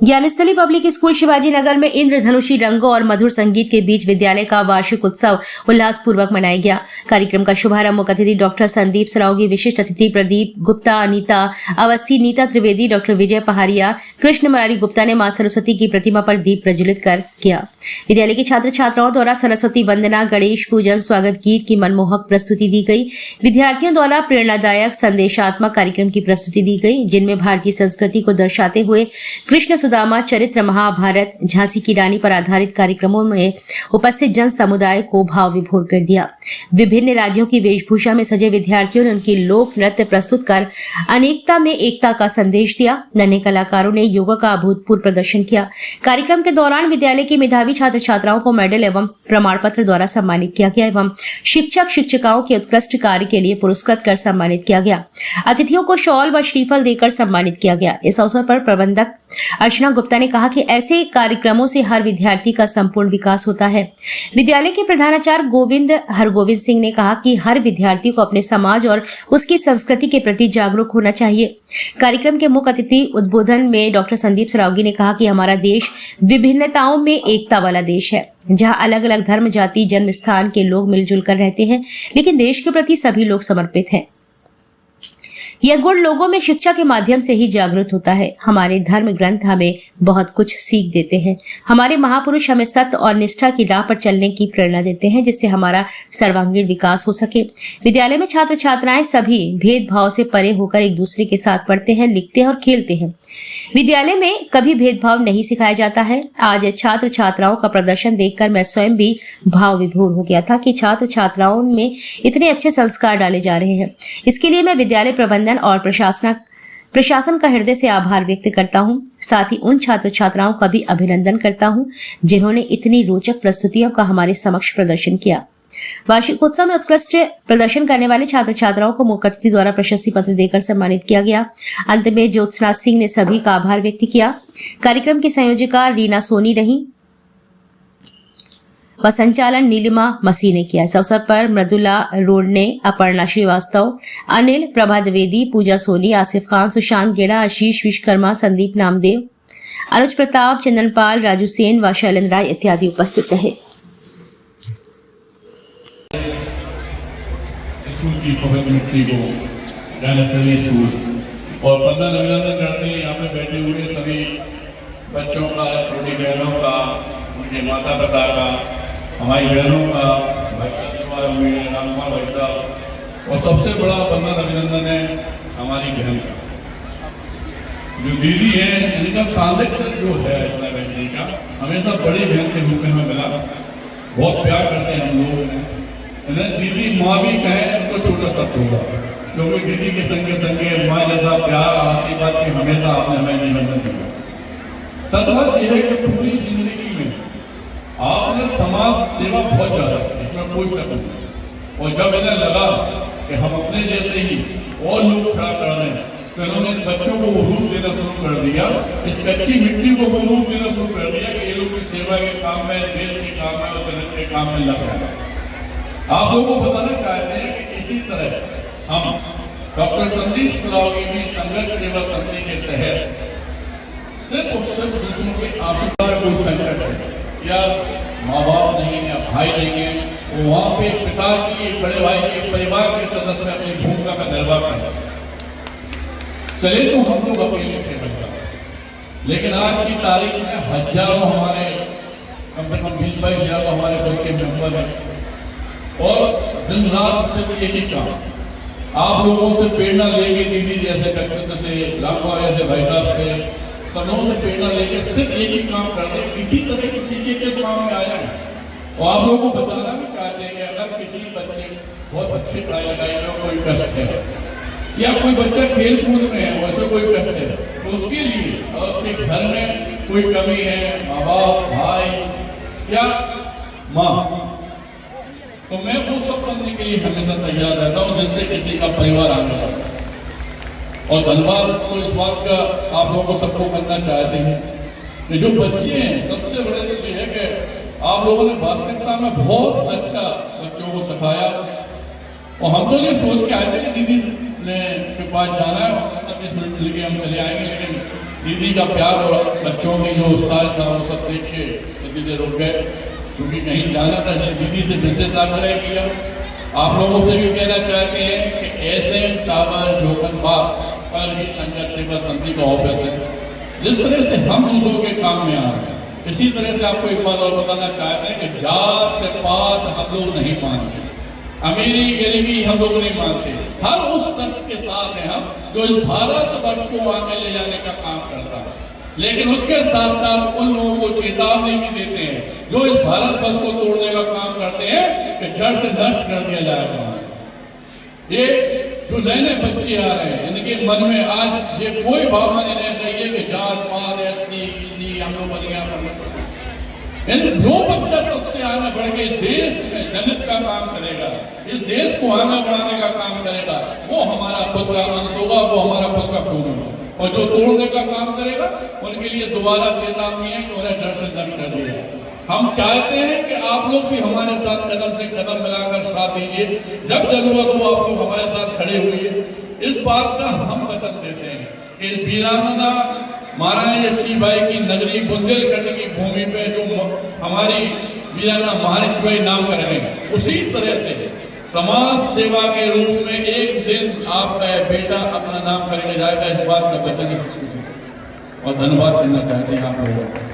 Gyansthali public school Shivaji Nagar में इंद्रधनुषी रंगों और मधुर संगीत के बीच विद्यालय का वार्षिक उत्सव उल्लासपूर्वक मनाया गया। कार्यक्रम का शुभारंभ मुख्य अतिथि डॉक्टर संदीप सरावगी, विशिष्ट अतिथि प्रदीप गुप्ता, अनीता अवस्थी, नीता त्रिवेदी, डॉक्टर विजय पहाड़िया, कृष्ण मरारी गुप्ता ने मां सरस्वती की प्रतिमा पर दीप प्रज्वलित कर किया। विद्यालय के छात्र छात्राओं द्वारा सरस्वती वंदना, गणेश पूजन, स्वागत गीत की मनमोहक प्रस्तुति दी गई। विद्यार्थियों द्वारा प्रेरणादायक संदेशात्मक कार्यक्रम की प्रस्तुति दी गई, जिनमें भारतीय संस्कृति को दर्शाते हुए कृष्ण सुदामा चरित्र, महाभारत, झांसी की रानी पर आधारित कार्यक्रमों में उपस्थित जन समुदाय को भाव विभोर कर दिया। विभिन्न राज्यों की वेशभूषा में सजे विद्यार्थियों ने उनकी लोक नृत्य प्रस्तुत कर अनेकता में एकता का संदेश दिया। नन्हे कलाकारों ने योगा का अभूतपूर्व प्रदर्शन किया। कार्यक्रम के दौरान विद्यालय के मेधावी छात्र छात्राओं को मेडल एवं प्रमाण पत्र द्वारा सम्मानित किया गया एवं शिक्षक शिक्षिकाओं के उत्कृष्ट कार्य के लिए पुरस्कृत कर सम्मानित किया गया। अतिथियों को शॉल व श्रीफल देकर सम्मानित किया गया। इस अवसर पर प्रबंधक अर्चना गुप्ता ने कहा कि ऐसे कार्यक्रमों से हर विद्यार्थी का संपूर्ण विकास होता है। विद्यालय के प्रधानाचार्य गोविंद हरगोविंद सिंह ने कहा कि हर विद्यार्थी को अपने समाज और उसकी संस्कृति के प्रति जागरूक होना चाहिए। कार्यक्रम के मुख्य अतिथि उद्बोधन में डॉक्टर संदीप सरावगी ने कहा कि हमारा देश विभिन्नताओं में एकता वाला देश है, जहां अलग अलग धर्म, जाति, जन्म स्थान के लोग मिलजुल कर रहते हैं, लेकिन देश के प्रति सभी लोग समर्पित हैं। यह गुण लोगों में शिक्षा के माध्यम से ही जागृत होता है। हमारे धर्म ग्रंथ हमें बहुत कुछ सीख देते हैं। हमारे महापुरुष हमें सत्य और निष्ठा की राह पर चलने की प्रेरणा देते हैं, जिससे हमारा सर्वांगीण विकास हो सके। विद्यालय में छात्र छात्राएं सभी भेदभाव से परे होकर एक दूसरे के साथ पढ़ते हैं, लिखते हैं और खेलते हैं। विद्यालय में कभी भेदभाव नहीं सिखाया जाता है। आज छात्र छात्राओं का प्रदर्शन देखकर मैं स्वयं भी भाव विभोर हो गया था कि छात्र छात्राओं में इतने अच्छे संस्कार डाले जा रहे हैं। इसके लिए मैं विद्यालय प्रबंधन और प्रशासन का हृदय से आभार व्यक्त करता हूं। साथ ही उन छात्र छात्राओं का भी अभिनंदन करता हूं जिन्होंने इतनी रोचक प्रस्तुतियों का हमारे समक्ष प्रदर्शन किया। वार्षिक उत्सव में उत्कृष्ट प्रदर्शन करने वाले छात्र छात्राओं को मुख्य अतिथि द्वारा प्रशस्ति पत्र देकर सम्मानित किया गया। अंत में ज्योत्सना सिंह ने सभी का आभार व्यक्त किया। कार्यक्रम की संयोजिका रीना सोनी रही व संचालन नीलिमा मसीह ने किया। इस अवसर पर मृदुला रोडने, अपर्णा श्रीवास्तव, अनिल, प्रभा द्विवेदी, पूजा सोनी, आसिफ खान, सुशांत गेड़ा, आशीष विश्वकर्मा, संदीप नामदेव, अनुज प्रताप, चंदनपाल, राजू सेन व शैलेंद्र राय इत्यादि उपस्थित रहे। स्कूल की पवित्र मिट्टी को ज्ञानस्थली स्कूल और बंधन अभिनंदन करते हैं। यहाँ पे बैठे हुए सभी बच्चों का, छोटी बहनों का, उनके माता पिता का, हमारी बहनों का, भाई साहब रामकुमार भाई साहब, और सबसे बड़ा बंधन अभिनंदन है हमारी बहन का, जो दीदी है। इनका सानिध्य जो है जी का हमेशा बड़ी बहन के रूप में हमें मिला। बहुत प्यार करते हैं हम लोग। दीदी माँ भी कहें तो छोटा शब्द होगा, क्योंकि दीदी के संगे संगे माँ जैसा प्यार, आशीर्वाद की हमेशा आपने हमें निबंधन दिया। सच बात यह है कि पूरी जिंदगी में आपने समाज सेवा बहुत ज्यादा, इसमें कोई शक नहीं। और जब इन्हें लगा कि हम अपने जैसे ही और लोग खड़ा कर रहे हैं, तो इन्होंने बच्चों को वो रूप देना शुरू कर दिया, इस कच्ची मिट्टी को वो रूप देना शुरू कर दिया कि ये लोग की सेवा के काम में, देश के काम में और जगत के काम में लग रहे हैं। आप लोगों को बताना चाहते हैं कि इसी तरह हम डॉक्टर संदीप सरावगी की संघर्ष सेवा समिति के तहत सिर्फ और सिर्फ दूसरों के आशीर्वाद का कोई संकट है या माँ बाप नहीं है, भाई नहीं है, वो वहाँ पे पिता की, बड़े भाई के, परिवार के सदस्य में अपनी भूमिका का निर्वाह करते हैं। चले तो हम लोग अकेले थे बच्चा, लेकिन आज की तारीख में हजारों हमारे, कम से कम 20-22 हजार हमारे घर के मेंबर हैं और दिन रात सिर्फ एक ही काम, आप लोगों से प्रेरणा लेके, दीदी जैसे व्यक्तित्व से, रामकुमार जैसे भाई साहब से, सब लोगों से प्रेरणा लेके सिर्फ एक ही काम करते हैं, किसी तरह किसी के काम में आया है। और आप लोगों को बताना भी चाहते हैं कि अगर किसी बच्चे बहुत अच्छी पढ़ाई लिखाई में कोई कष्ट है या कोई बच्चा खेल कूद में है, वैसे कोई कष्ट है, तो उसके लिए अगर उसके घर में कोई कमी है, माँ बाप, भाई या माँ, तो मैं वो सब करने के लिए हमेशा तैयार रहता हूँ जिससे किसी का परिवार आगे बढ़ता है। और धन्यवाद तो इस बात का आप लोगों को सबको करना चाहते हैं कि जो बच्चे हैं, सबसे बड़े तो ये है कि आप लोगों ने वास्तविकता में बहुत अच्छा बच्चों को सिखाया। और हम तो ये सोच के आए थे कि दीदी ने के पास जाना है, 10 मिनट लेके हम चले आएंगे, लेकिन दीदी का प्यार और बच्चों की जो उत्साह था वो सब देख के तो दीदी रुक गए, क्योंकि कहीं जाना था, इसलिए दीदी से विशेष आग्रह किया। आप लोगों से भी कहना चाहते हैं कि ऐसे टावर जोकनबाग पर ही संघर्ष सेवा समिति का ऑफिस है। जिस तरह से हम दूसरों के काम में आ रहे हैं, इसी तरह से आपको एक बात और बताना चाहते हैं कि जात पात हम लोग नहीं मानते, अमीरी गरीबी हम लोग नहीं मानते। हर उस शख्स के साथ हैं हम जो इस भारतवर्ष को आगे ले जाने का काम करता है, लेकिन उसके साथ साथ उन लोगों को चेतावनी भी देते हैं जो इस भारतवर्ष को तोड़ने का काम करते हैं कि जड़ से नष्ट कर दिया जाएगा। ये जो नए नए बच्चे आ रहे हैं, इनके मन में आज ये कोई भावना नहीं रहना चाहिए कि जात पात एससी बीसी हम लोग बनिया जो बच्चा सबसे आगे बढ़ के देश में जनहित का काम करेगा, इस देश को आगे बढ़ाने का काम करेगा, वो हमारा खुद का अंश होगा, वो हमारा खुद का खून होगा। और जो तोड़ने का काम करेगा उनके लिए दोबारा चेतावनी है कि उन्हें जड़ से नष्ट कर दिया। हम चाहते हैं कि आप लोग भी हमारे साथ कदम से कदम मिलाकर साथ दीजिए, जब जरूरत हो आप लोग हमारे साथ खड़े हुए। इस बात का हम वचन देते हैं कि वीरांगना महाराणा लक्ष्मीबाई की नगरी बुंदेलखंड की भूमि पे जो हमारी वीरांगना महारानी लक्ष्मीबाई नाम कर रहे हैं, उसी तरह से समाज सेवा के रूप में एक दिन आपका बेटा अपना नाम करके जाएगा। इस बात का वचन और धन्यवाद करना चाहते हैं आप लोगों को।